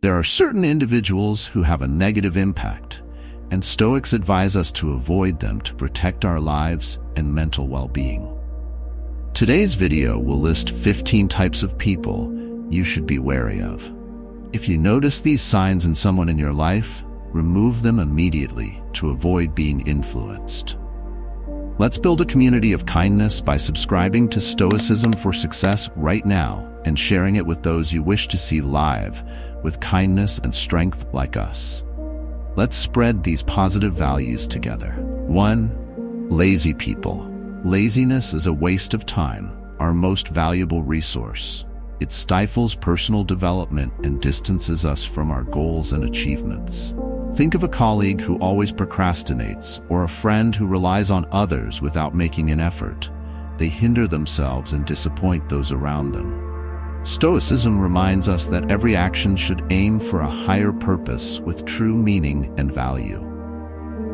There are certain individuals who have a negative impact, and Stoics advise us to avoid them to protect our lives and mental well-being. Today's video will list 15 types of people you should be wary of. If you notice these signs in someone in your life, remove them immediately to avoid being influenced. Let's build a community of kindness by subscribing to Stoicism for Success right now and sharing it with those you wish to see live with kindness and strength like us. Let's spread these positive values together. 1. Lazy people. Laziness is a waste of time, our most valuable resource. It stifles personal development and distances us from our goals and achievements. Think of a colleague who always procrastinates, or a friend who relies on others without making an effort. They hinder themselves and disappoint those around them. Stoicism reminds us that every action should aim for a higher purpose with true meaning and value.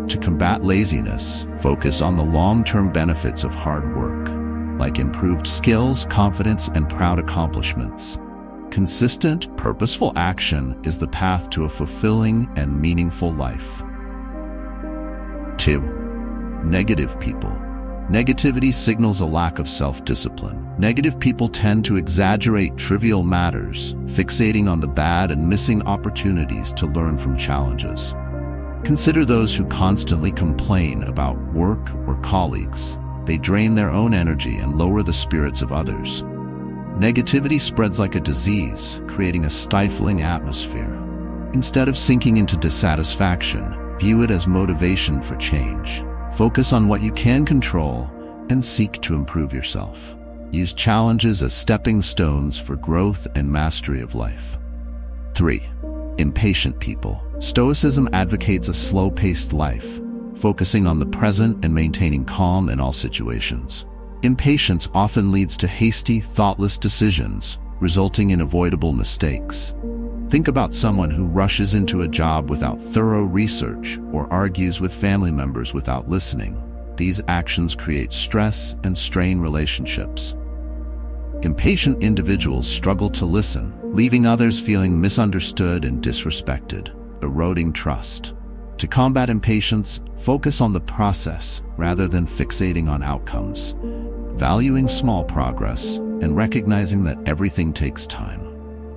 To combat laziness, focus on the long-term benefits of hard work, like improved skills, confidence, and proud accomplishments. Consistent, purposeful action is the path to a fulfilling and meaningful life. 2. Negative people. Negativity signals a lack of self-discipline. Negative people tend to exaggerate trivial matters, fixating on the bad and missing opportunities to learn from challenges. Consider those who constantly complain about work or colleagues. They drain their own energy and lower the spirits of others. Negativity spreads like a disease, creating a stifling atmosphere. Instead of sinking into dissatisfaction, view it as motivation for change. Focus on what you can control and seek to improve yourself. Use challenges as stepping stones for growth and mastery of life. 3. Impatient people. Stoicism advocates a slow-paced life, focusing on the present and maintaining calm in all situations. Impatience often leads to hasty, thoughtless decisions, resulting in avoidable mistakes. Think about someone who rushes into a job without thorough research or argues with family members without listening. These actions create stress and strain relationships. Impatient individuals struggle to listen, leaving others feeling misunderstood and disrespected, eroding trust. To combat impatience, focus on the process rather than fixating on outcomes, valuing small progress and recognizing that everything takes time.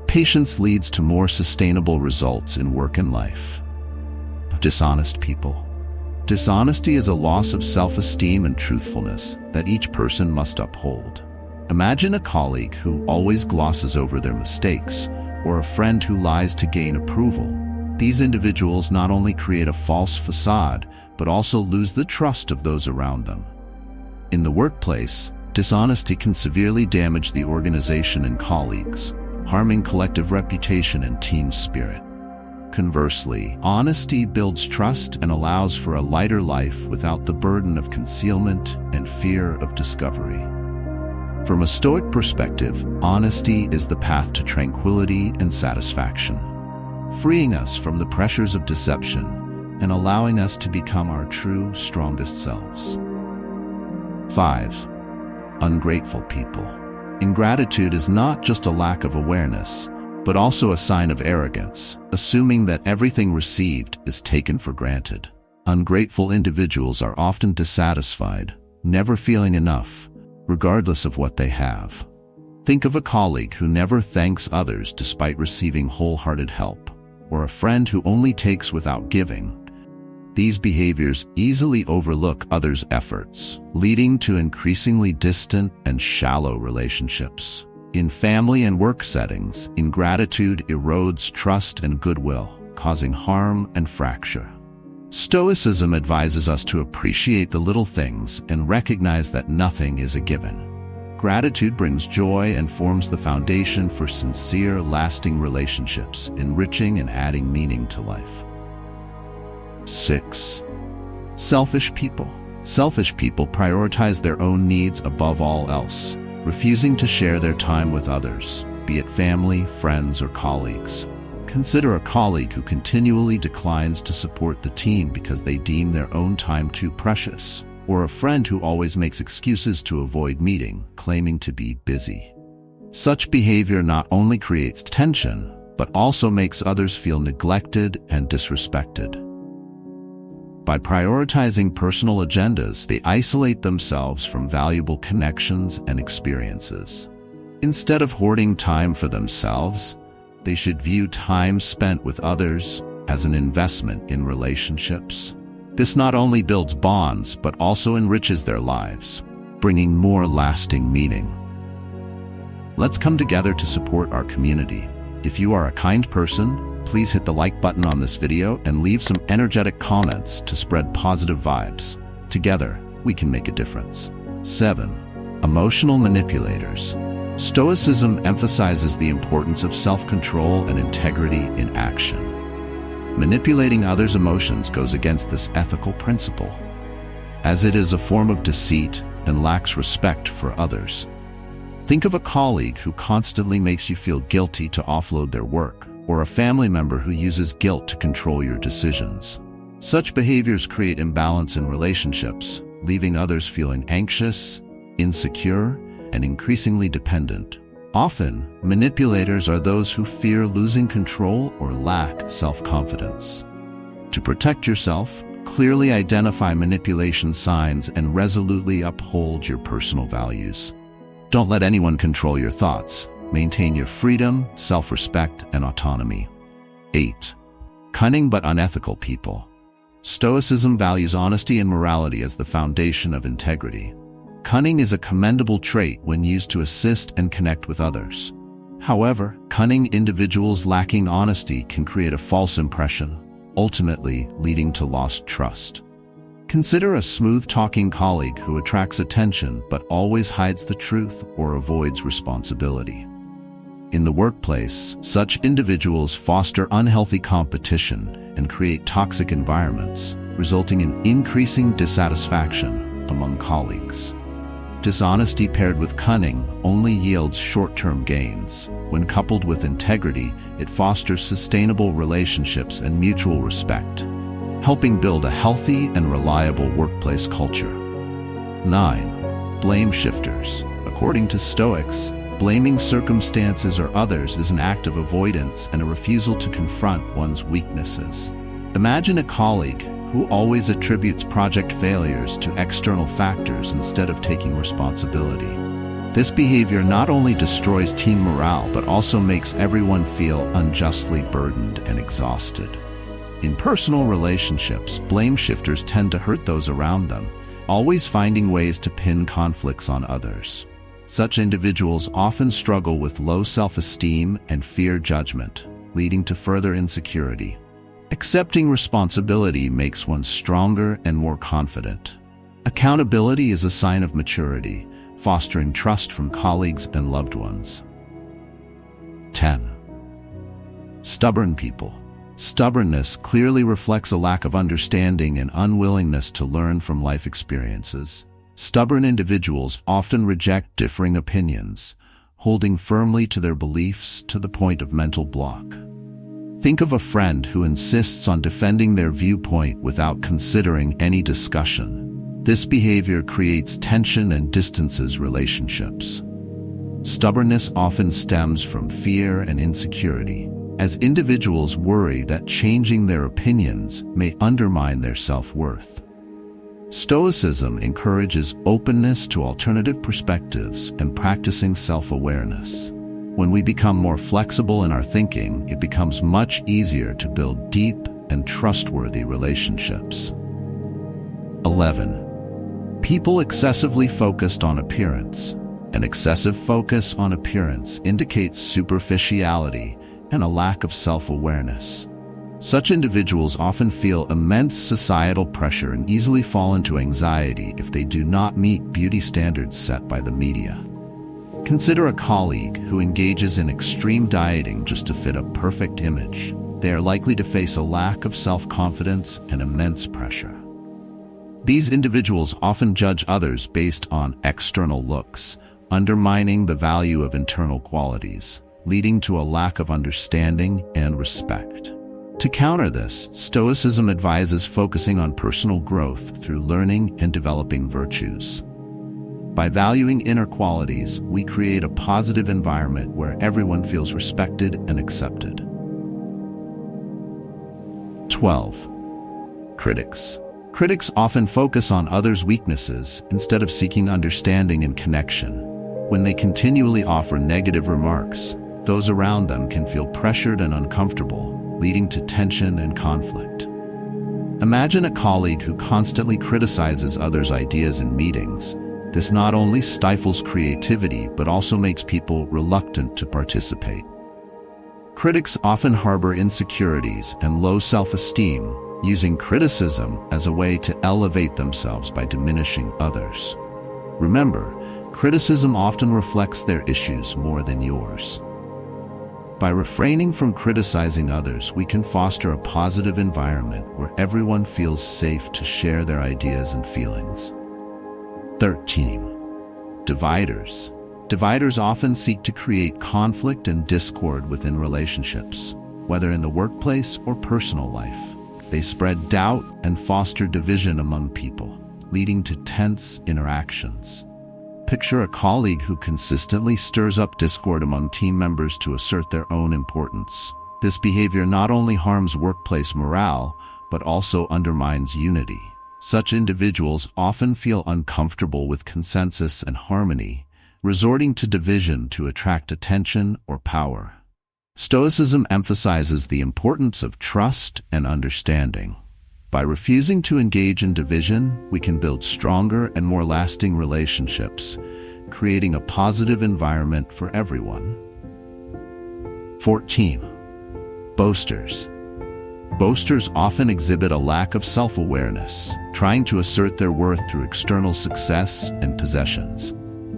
Patience leads to more sustainable results in work and life. Dishonest people. Dishonesty is a loss of self-esteem and truthfulness that each person must uphold. Imagine a colleague who always glosses over their mistakes, or a friend who lies to gain approval. These individuals not only create a false facade, but also lose the trust of those around them. In the workplace, dishonesty can severely damage the organization and colleagues, harming collective reputation and team spirit. Conversely, honesty builds trust and allows for a lighter life without the burden of concealment and fear of discovery. From a Stoic perspective, honesty is the path to tranquility and satisfaction, freeing us from the pressures of deception and allowing us to become our true, strongest selves. 5. Ungrateful people. Ingratitude is not just a lack of awareness, but also a sign of arrogance, assuming that everything received is taken for granted. Ungrateful individuals are often dissatisfied, never feeling enough, regardless of what they have. Think of a colleague who never thanks others despite receiving wholehearted help, or a friend who only takes without giving. These behaviors easily overlook others' efforts, leading to increasingly distant and shallow relationships. In family and work settings, ingratitude erodes trust and goodwill, causing harm and fracture. Stoicism advises us to appreciate the little things and recognize that nothing is a given. Gratitude brings joy and forms the foundation for sincere, lasting relationships, enriching and adding meaning to life. 6. Selfish people. Selfish people prioritize their own needs above all else, refusing to share their time with others, be it family, friends, or colleagues. Consider a colleague who continually declines to support the team because they deem their own time too precious, or a friend who always makes excuses to avoid meeting, claiming to be busy. Such behavior not only creates tension, but also makes others feel neglected and disrespected. By prioritizing personal agendas, they isolate themselves from valuable connections and experiences. Instead of hoarding time for themselves, they should view time spent with others as an investment in relationships. This not only builds bonds, but also enriches their lives, bringing more lasting meaning. Let's come together to support our community. If you are a kind person, please hit the like button on this video and leave some energetic comments to spread positive vibes. Together, we can make a difference. 7. Emotional manipulators. Stoicism emphasizes the importance of self-control and integrity in action. Manipulating others' emotions goes against this ethical principle, as it is a form of deceit and lacks respect for others. Think of a colleague who constantly makes you feel guilty to offload their work, or a family member who uses guilt to control your decisions. Such behaviors create imbalance in relationships, leaving others feeling anxious, insecure, and increasingly dependent. Often, manipulators are those who fear losing control or lack self-confidence. To protect yourself, clearly identify manipulation signs and resolutely uphold your personal values. Don't let anyone control your thoughts. Maintain your freedom, self-respect, and autonomy. 8. Cunning but unethical people. Stoicism values honesty and morality as the foundation of integrity. Cunning is a commendable trait when used to assist and connect with others. However, cunning individuals lacking honesty can create a false impression, ultimately leading to lost trust. Consider a smooth-talking colleague who attracts attention but always hides the truth or avoids responsibility. In the workplace, such individuals foster unhealthy competition and create toxic environments, resulting in increasing dissatisfaction among colleagues. Dishonesty paired with cunning only yields short-term gains. When coupled with integrity, it fosters sustainable relationships and mutual respect, helping build a healthy and reliable workplace culture. 9. Blame shifters. According to Stoics, blaming circumstances or others is an act of avoidance and a refusal to confront one's weaknesses. Imagine a colleague who always attributes project failures to external factors instead of taking responsibility. This behavior not only destroys team morale but also makes everyone feel unjustly burdened and exhausted. In personal relationships, blame shifters tend to hurt those around them, always finding ways to pin conflicts on others. Such individuals often struggle with low self-esteem and fear judgment, leading to further insecurity. Accepting responsibility makes one stronger and more confident. Accountability is a sign of maturity, fostering trust from colleagues and loved ones. 10. Stubborn people. Stubbornness clearly reflects a lack of understanding and unwillingness to learn from life experiences. Stubborn individuals often reject differing opinions, holding firmly to their beliefs to the point of mental block. Think of a friend who insists on defending their viewpoint without considering any discussion. This behavior creates tension and distances relationships. Stubbornness often stems from fear and insecurity, as individuals worry that changing their opinions may undermine their self-worth. Stoicism encourages openness to alternative perspectives and practicing self-awareness. When we become more flexible in our thinking, it becomes much easier to build deep and trustworthy relationships. 11. People excessively focused on appearance. An excessive focus on appearance indicates superficiality and a lack of self-awareness. Such individuals often feel immense societal pressure and easily fall into anxiety if they do not meet beauty standards set by the media. Consider a colleague who engages in extreme dieting just to fit a perfect image. They are likely to face a lack of self-confidence and immense pressure. These individuals often judge others based on external looks, undermining the value of internal qualities, leading to a lack of understanding and respect. To counter this, Stoicism advises focusing on personal growth through learning and developing virtues. By valuing inner qualities, we create a positive environment where everyone feels respected and accepted. 12. Critics. Critics often focus on others' weaknesses instead of seeking understanding and connection. When they continually offer negative remarks, those around them can feel pressured and uncomfortable, leading to tension and conflict. Imagine a colleague who constantly criticizes others' ideas in meetings. This not only stifles creativity, but also makes people reluctant to participate. Critics often harbor insecurities and low self-esteem, using criticism as a way to elevate themselves by diminishing others. Remember, criticism often reflects their issues more than yours. By refraining from criticizing others, we can foster a positive environment where everyone feels safe to share their ideas and feelings. 13. Dividers. Dividers often seek to create conflict and discord within relationships, whether in the workplace or personal life. They spread doubt and foster division among people, leading to tense interactions. Picture a colleague who consistently stirs up discord among team members to assert their own importance. This behavior not only harms workplace morale, but also undermines unity. Such individuals often feel uncomfortable with consensus and harmony, resorting to division to attract attention or power. Stoicism emphasizes the importance of trust and understanding. By refusing to engage in division, we can build stronger and more lasting relationships, creating a positive environment for everyone. 14. Boasters. Boasters often exhibit a lack of self-awareness, trying to assert their worth through external success and possessions.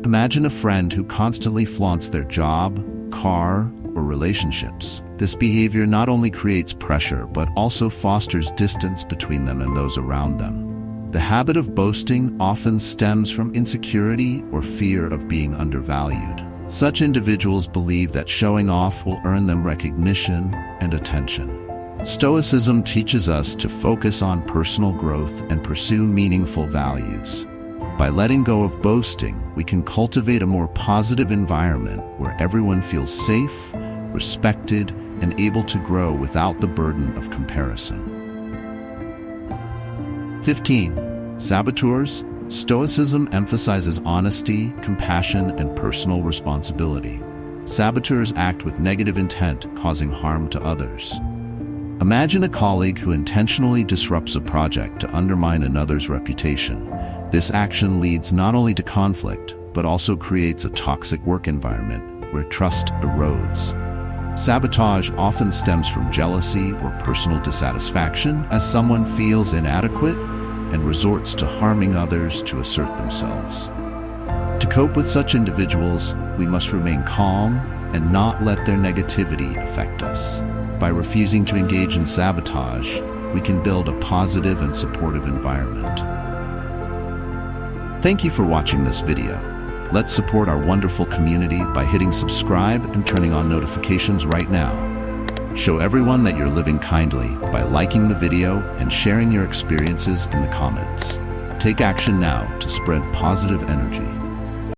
Imagine a friend who constantly flaunts their job, car, or relationships. This behavior not only creates pressure, but also fosters distance between them and those around them. The habit of boasting often stems from insecurity or fear of being undervalued. Such individuals believe that showing off will earn them recognition and attention. Stoicism teaches us to focus on personal growth and pursue meaningful values. By letting go of boasting, we can cultivate a more positive environment where everyone feels safe, respected, and able to grow without the burden of comparison. 15. Saboteurs. Stoicism emphasizes honesty, compassion, and personal responsibility. Saboteurs act with negative intent, causing harm to others. Imagine a colleague who intentionally disrupts a project to undermine another's reputation. This action leads not only to conflict, but also creates a toxic work environment where trust erodes. Sabotage often stems from jealousy or personal dissatisfaction as someone feels inadequate and resorts to harming others to assert themselves. To cope with such individuals, we must remain calm and not let their negativity affect us. By refusing to engage in sabotage, we can build a positive and supportive environment. Thank you for watching this video. Let's support our wonderful community by hitting subscribe and turning on notifications right now. Show everyone that you're living kindly by liking the video and sharing your experiences in the comments. Take action now to spread positive energy.